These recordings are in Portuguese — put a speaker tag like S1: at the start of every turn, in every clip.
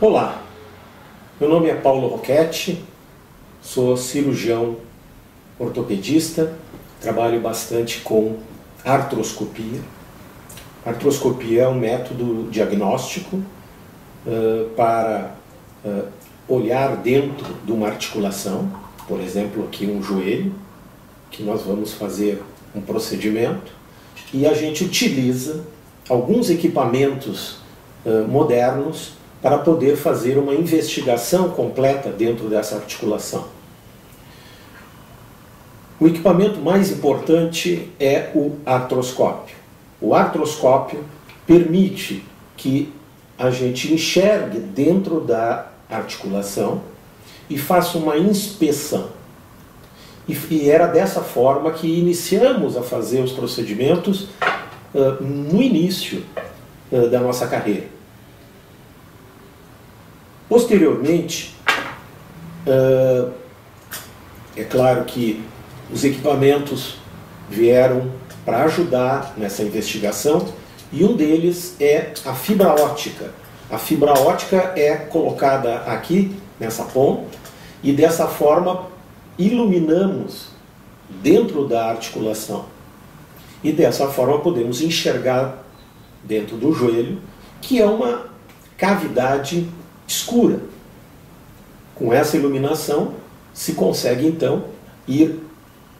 S1: Olá, meu nome é Paulo Rocchetti, sou cirurgião ortopedista, trabalho bastante com artroscopia. A artroscopia é um método diagnóstico para olhar dentro de uma articulação, por exemplo aqui um joelho, que nós vamos fazer um procedimento, e a gente utiliza alguns equipamentos modernos para poder fazer uma investigação completa dentro dessa articulação. O equipamento mais importante é o artroscópio. O artroscópio permite que a gente enxergue dentro da articulação e faça uma inspeção. E era dessa forma que iniciamos a fazer os procedimentos no início da nossa carreira. Posteriormente, é claro que os equipamentos vieram para ajudar nessa investigação, e um deles é a fibra óptica. A fibra óptica é colocada aqui, nessa ponta, e dessa forma iluminamos dentro da articulação. E dessa forma podemos enxergar dentro do joelho, que é uma cavidade escura. Com essa iluminação se consegue então ir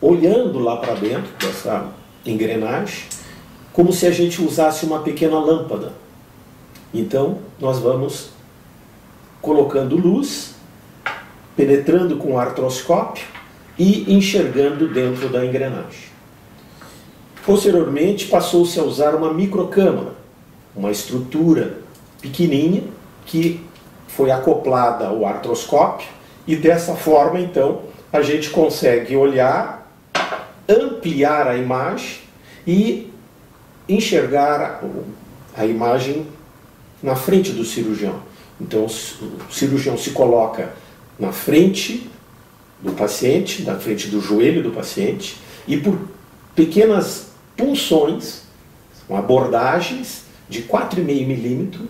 S1: olhando lá para dentro dessa engrenagem, como se a gente usasse uma pequena lâmpada. Então nós vamos colocando luz, penetrando com o artroscópio e enxergando dentro da engrenagem. Posteriormente passou-se a usar uma microcâmara, uma estrutura pequenininha que foi acoplada ao artroscópio, e dessa forma então a gente consegue olhar, ampliar a imagem e enxergar a imagem na frente do cirurgião. Então o cirurgião se coloca na frente do paciente, na frente do joelho do paciente, e por pequenas punções, abordagens de 4,5 milímetros,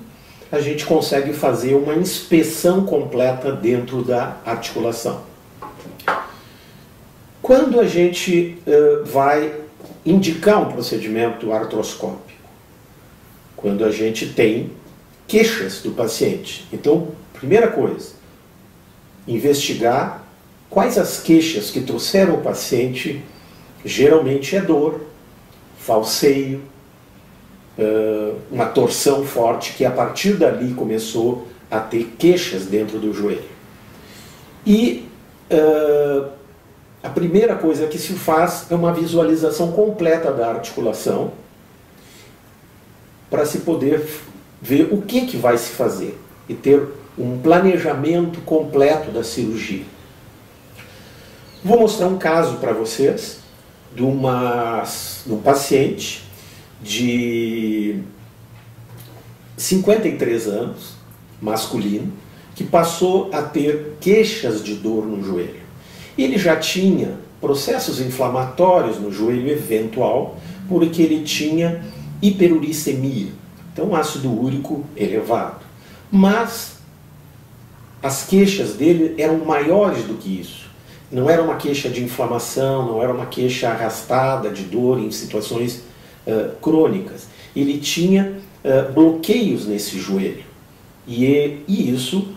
S1: a gente consegue fazer uma inspeção completa dentro da articulação. Quando a gente vai indicar um procedimento artroscópico? Quando a gente tem queixas do paciente. Então, primeira coisa, investigar quais as queixas que trouxeram o paciente. Geralmente é dor, falseio, uma torção forte, que a partir dali começou a ter queixas dentro do joelho. E a primeira coisa que se faz é uma visualização completa da articulação, para se poder ver o que vai se fazer e ter um planejamento completo da cirurgia. Vou mostrar um caso para vocês de um paciente de 53 anos, masculino, que passou a ter queixas de dor no joelho. Ele já tinha processos inflamatórios no joelho eventual, porque ele tinha hiperuricemia, então ácido úrico elevado. Mas as queixas dele eram maiores do que isso. Não era uma queixa de inflamação, não era uma queixa arrastada de dor em situações crônicas. Ele tinha bloqueios nesse joelho, e isso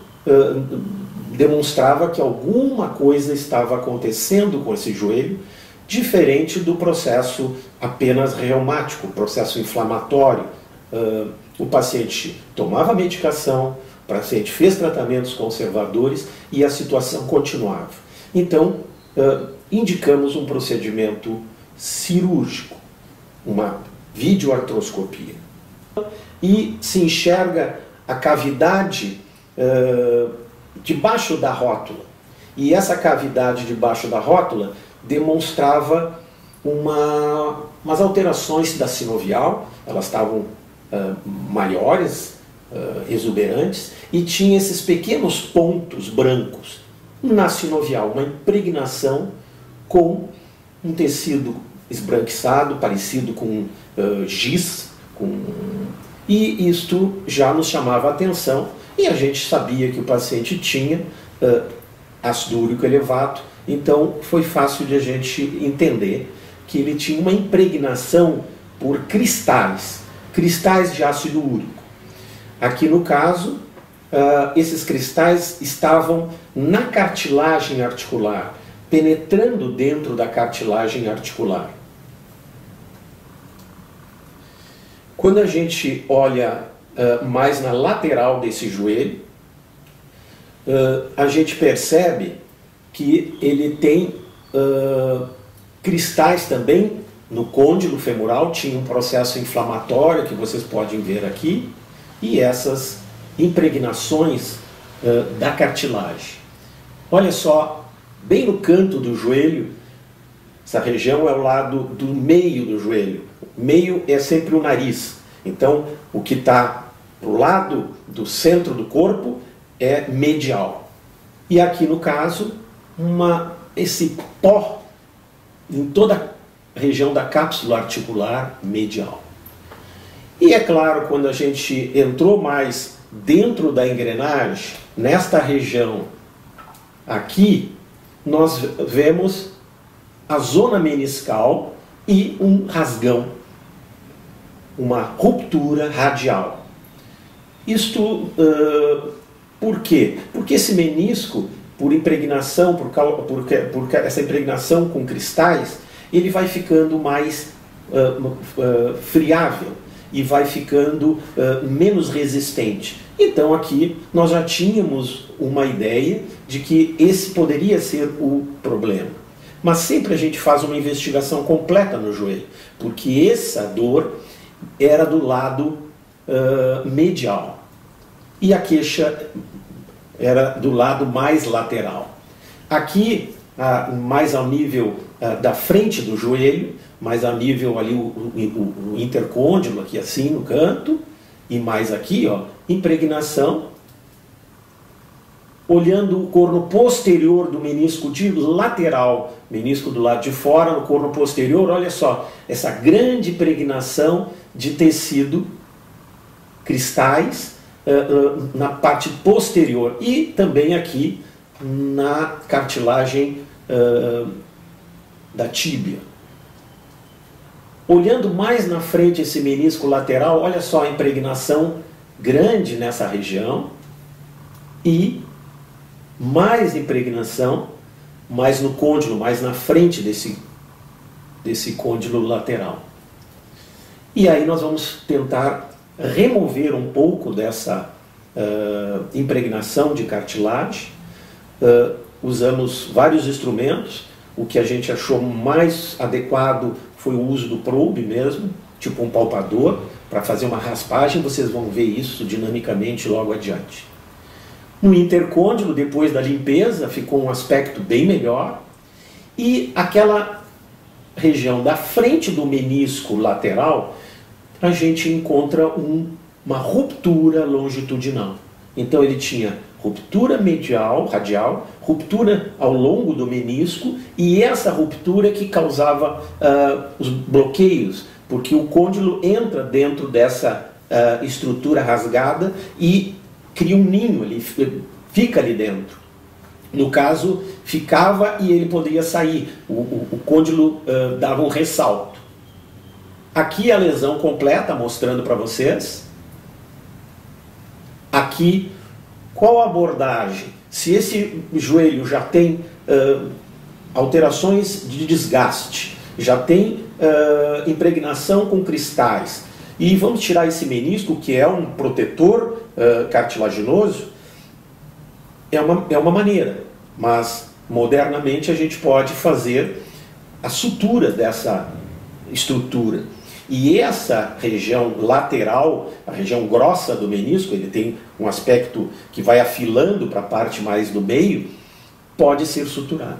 S1: demonstrava que alguma coisa estava acontecendo com esse joelho, diferente do processo apenas reumático, processo inflamatório. O paciente tomava medicação, o paciente fez tratamentos conservadores e a situação continuava. Então, indicamos um procedimento cirúrgico, uma videoartroscopia. E se enxerga a cavidade debaixo da rótula. E essa cavidade debaixo da rótula demonstrava umas alterações da sinovial. Elas estavam maiores, exuberantes, e tinha esses pequenos pontos brancos na sinovial, uma impregnação com um tecido esbranquiçado, parecido com giz, e isto já nos chamava a atenção, E a gente sabia que o paciente tinha ácido úrico elevado, então foi fácil de a gente entender que ele tinha uma impregnação por cristais de ácido úrico. Aqui no caso, esses cristais estavam na cartilagem articular, penetrando dentro da cartilagem articular. Quando a gente olha mais na lateral desse joelho, a gente percebe que ele tem cristais também no côndilo femoral, tinha um processo inflamatório que vocês podem ver aqui, e essas impregnações da cartilagem. Olha só, bem no canto do joelho, essa região é o lado do meio do joelho. Meio é sempre o nariz. Então, o que está para o lado do centro do corpo é medial. E aqui no caso, esse pó em toda a região da cápsula articular medial. E é claro, quando a gente entrou mais dentro da engrenagem, nesta região aqui, nós vemos a zona meniscal e um rasgão, uma ruptura radial. Isto por quê? Porque esse menisco, por impregnação, por essa impregnação com cristais, ele vai ficando mais friável e vai ficando menos resistente. Então aqui nós já tínhamos uma ideia de que esse poderia ser o problema. Mas sempre a gente faz uma investigação completa no joelho, porque essa dor era do lado medial e a queixa era do lado mais lateral. Aqui, mais ao nível da frente do joelho, mais ao nível ali o intercôndilo, aqui assim no canto, e mais aqui, ó, impregnação. Olhando o corno posterior do menisco de lateral, menisco do lado de fora, no corno posterior, olha só, essa grande impregnação de tecido, cristais, na parte posterior e também aqui na cartilagem da tíbia. Olhando mais na frente esse menisco lateral, olha só a impregnação grande nessa região e mais impregnação, mais no côndilo, mais na frente desse côndilo lateral. E aí nós vamos tentar remover um pouco dessa impregnação de cartilagem. Usamos vários instrumentos. O que a gente achou mais adequado foi o uso do probe mesmo, tipo um palpador, para fazer uma raspagem. Vocês vão ver isso dinamicamente logo adiante. No intercôndilo, depois da limpeza, ficou um aspecto bem melhor. E aquela região da frente do menisco lateral, a gente encontra uma ruptura longitudinal. Então ele tinha ruptura medial, radial, ruptura ao longo do menisco, e essa ruptura que causava os bloqueios, porque o côndilo entra dentro dessa estrutura rasgada e cria um ninho, ele fica ali dentro. No caso, ficava e ele poderia sair. O côndilo dava um ressalto. Aqui a lesão completa, mostrando para vocês. Aqui, qual a abordagem? Se esse joelho já tem alterações de desgaste, já tem impregnação com cristais, e vamos tirar esse menisco, que é um protetor cartilaginoso, é uma maneira, mas modernamente a gente pode fazer a sutura dessa estrutura. E essa região lateral, a região grossa do menisco, ele tem um aspecto que vai afilando para a parte mais do meio, pode ser suturado.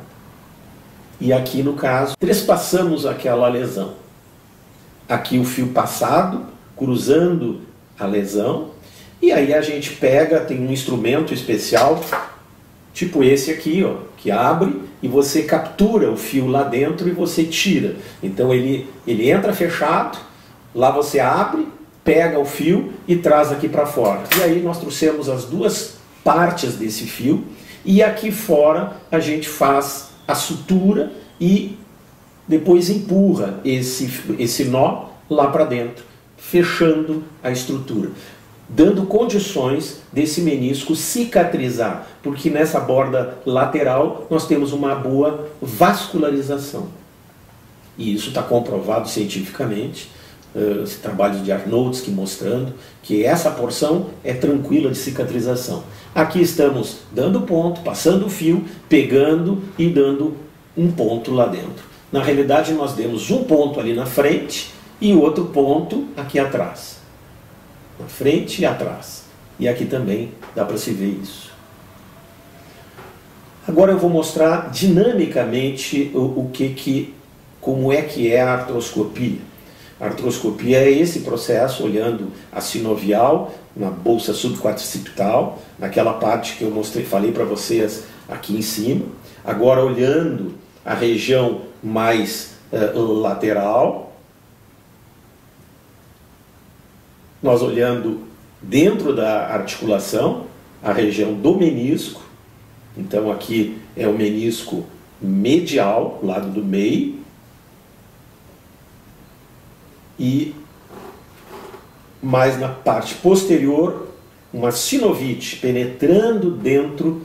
S1: E aqui no caso, trespassamos aquela lesão. Aqui o fio passado, cruzando a lesão, e aí a gente pega, tem um instrumento especial, tipo esse aqui, ó, que abre e você captura o fio lá dentro e você tira. Então ele entra fechado, lá você abre pega o fio e traz aqui para fora. E aí nós trouxemos as duas partes desse fio e aqui fora a gente faz a sutura e depois empurra esse nó lá para dentro, fechando a estrutura, dando condições desse menisco cicatrizar, porque nessa borda lateral nós temos uma boa vascularização. E isso está comprovado cientificamente, trabalhos de Arnoldsky mostrando que essa porção é tranquila de cicatrização. Aqui estamos dando ponto, passando o fio, pegando e dando um ponto lá dentro. Na realidade nós demos um ponto ali na frente e outro ponto aqui atrás. Na frente e atrás. E aqui também dá para se ver isso. Agora eu vou mostrar dinamicamente como é que é a artroscopia. A artroscopia é esse processo, olhando a sinovial, na bolsa subquadricipital, naquela parte que eu falei para vocês aqui em cima. Agora olhando a região mais lateral, nós olhando dentro da articulação, a região do menisco. Então aqui é o menisco medial, lado do meio. E mais na parte posterior, uma sinovite penetrando dentro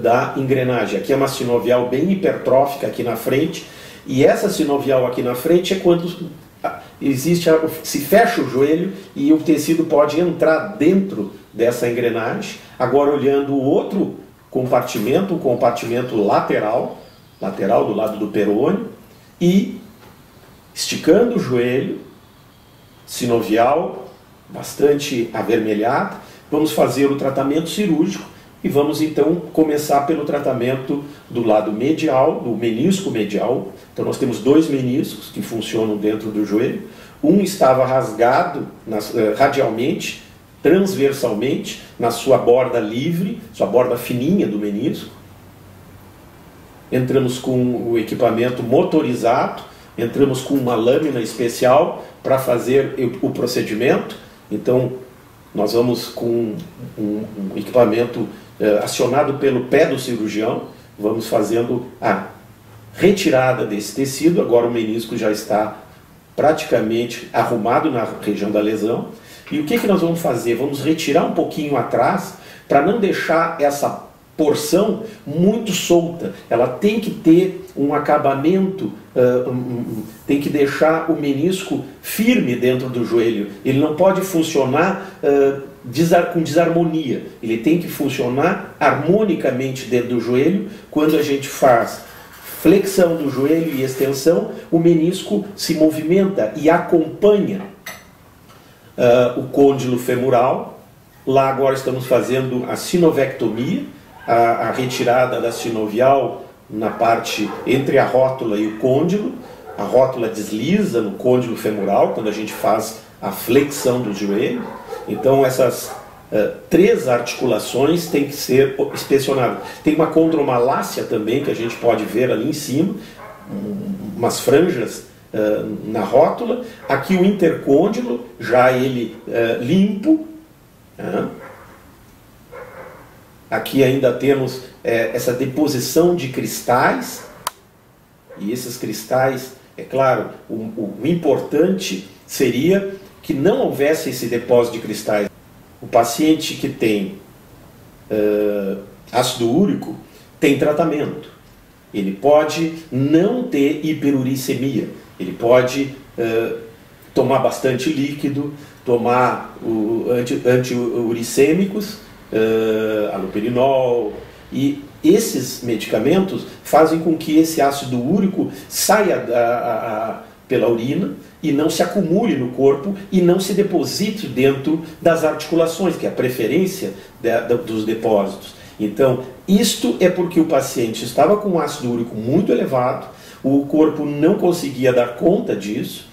S1: da engrenagem. Aqui é uma sinovial bem hipertrófica aqui na frente, e essa sinovial aqui na frente é quando se fecha o joelho e o tecido pode entrar dentro dessa engrenagem. Agora olhando o outro compartimento, o compartimento lateral do lado do perônio, e esticando o joelho, sinovial bastante avermelhado, vamos fazer o tratamento cirúrgico e vamos então começar pelo tratamento do lado medial, do menisco medial. Então nós temos dois meniscos que funcionam dentro do joelho. Um estava rasgado radialmente, transversalmente, na sua borda livre, sua borda fininha do menisco. Entramos com o equipamento motorizado, entramos com uma lâmina especial para fazer o procedimento. Então nós vamos com um equipamento acionado pelo pé do cirurgião, vamos fazendo a retirada desse tecido. Agora o menisco já está praticamente arrumado na região da lesão. E o que nós vamos fazer? Vamos retirar um pouquinho atrás para não deixar essa porção muito solta. Ela tem que ter um acabamento, tem que deixar o menisco firme dentro do joelho. Ele não pode funcionar com desarmonia. Ele tem que funcionar harmonicamente dentro do joelho. Quando a gente faz flexão do joelho e extensão, o menisco se movimenta e acompanha o côndilo femoral. Lá agora estamos fazendo a sinovectomia, a retirada da sinovial na parte entre a rótula e o côndilo. A rótula desliza no côndilo femoral quando a gente faz a flexão do joelho. Então essas três articulações têm que ser inspecionadas. Tem uma condromalácia também que a gente pode ver ali em cima, umas franjas na rótula. Aqui o intercôndilo, já ele limpo. Aqui ainda temos essa deposição de cristais, e esses cristais, é claro, o importante seria que não houvesse esse depósito de cristais. O paciente que tem ácido úrico tem tratamento. Ele pode não ter hiperuricemia, ele pode tomar bastante líquido, tomar antiuricêmicos, allopurinol, e esses medicamentos fazem com que esse ácido úrico saia pela urina e não se acumule no corpo e não se deposite dentro das articulações, que é a preferência dos depósitos. Então, isto é porque o paciente estava com ácido úrico muito elevado, o corpo não conseguia dar conta disso.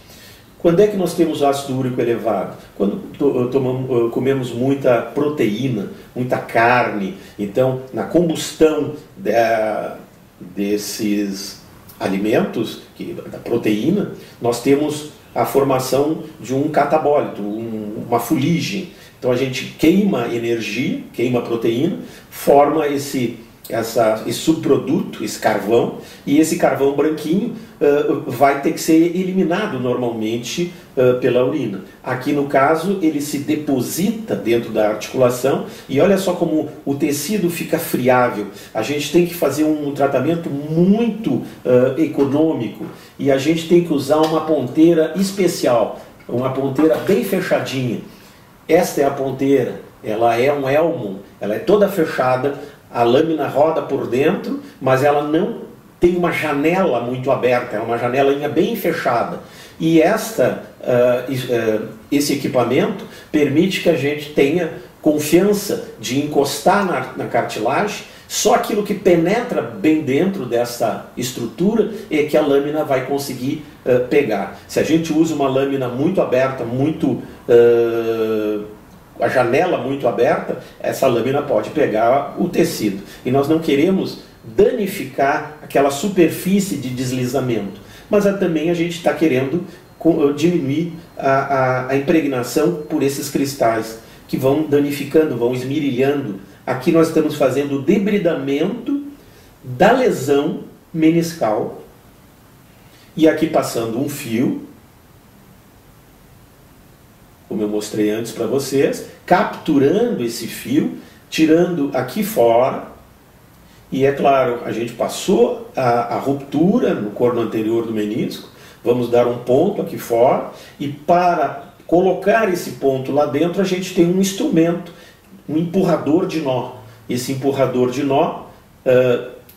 S1: Quando é que nós temos ácido úrico elevado? Quando comemos muita proteína, muita carne. Então, na combustão desses alimentos, da proteína, nós temos a formação de um catabólito, uma fuligem. Então a gente queima energia, queima proteína, forma esse subproduto, esse carvão, e esse carvão branquinho vai ter que ser eliminado normalmente pela urina. Aqui no caso ele se deposita dentro da articulação e olha só como o tecido fica friável. A gente tem que fazer um tratamento muito econômico e a gente tem que usar uma ponteira especial, uma ponteira bem fechadinha. Esta é a ponteira, ela é um elmo, ela é toda fechada, a lâmina roda por dentro, mas ela não tem uma janela muito aberta, é uma janelinha bem fechada. E esse equipamento permite que a gente tenha confiança de encostar na cartilagem, só aquilo que penetra bem dentro dessa estrutura é que a lâmina vai conseguir pegar. Se a gente usa uma lâmina muito aberta, a janela muito aberta, essa lâmina pode pegar o tecido. E nós não queremos danificar aquela superfície de deslizamento. Mas também a gente está querendo diminuir a impregnação por esses cristais, que vão danificando, vão esmirilhando. Aqui nós estamos fazendo o debridamento da lesão meniscal. E aqui passando um fio, como eu mostrei antes para vocês, capturando esse fio, tirando aqui fora, e é claro, a gente passou a ruptura no corno anterior do menisco, vamos dar um ponto aqui fora, e para colocar esse ponto lá dentro, a gente tem um instrumento, um empurrador de nó. Esse empurrador de nó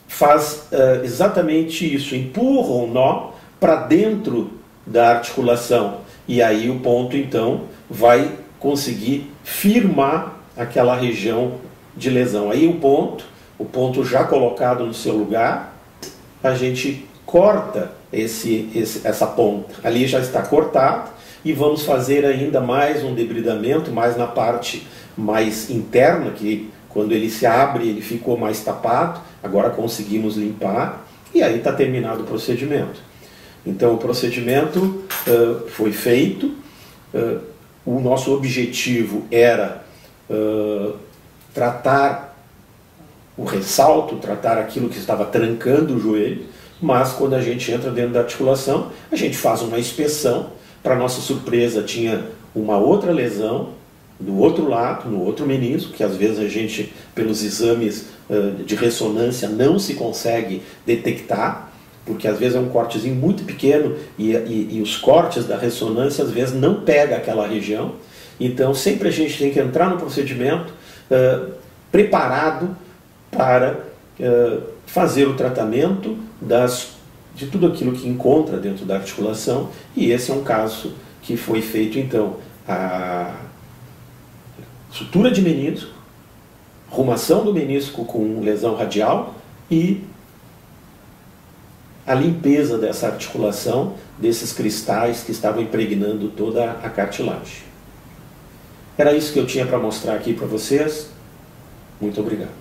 S1: faz exatamente isso, empurra o nó para dentro da articulação, e aí o ponto então vai conseguir firmar aquela região de lesão. Aí o ponto já colocado no seu lugar, a gente corta essa ponta. Ali já está cortado e vamos fazer ainda mais um debridamento, mais na parte mais interna, que quando ele se abre ele ficou mais tapado, agora conseguimos limpar e aí está terminado o procedimento. Então o procedimento foi feito. O nosso objetivo era tratar o ressalto, tratar aquilo que estava trancando o joelho, mas quando a gente entra dentro da articulação, a gente faz uma inspeção. Para nossa surpresa, tinha uma outra lesão do outro lado, no outro menisco, que às vezes a gente, pelos exames de ressonância, não se consegue detectar, porque às vezes é um cortezinho muito pequeno e os cortes da ressonância às vezes não pega aquela região. Então sempre a gente tem que entrar no procedimento preparado para fazer o tratamento de tudo aquilo que encontra dentro da articulação, e esse é um caso que foi feito então a sutura de menisco, arrumação do menisco com lesão radial e a limpeza dessa articulação, desses cristais que estavam impregnando toda a cartilagem. Era isso que eu tinha para mostrar aqui para vocês. Muito obrigado.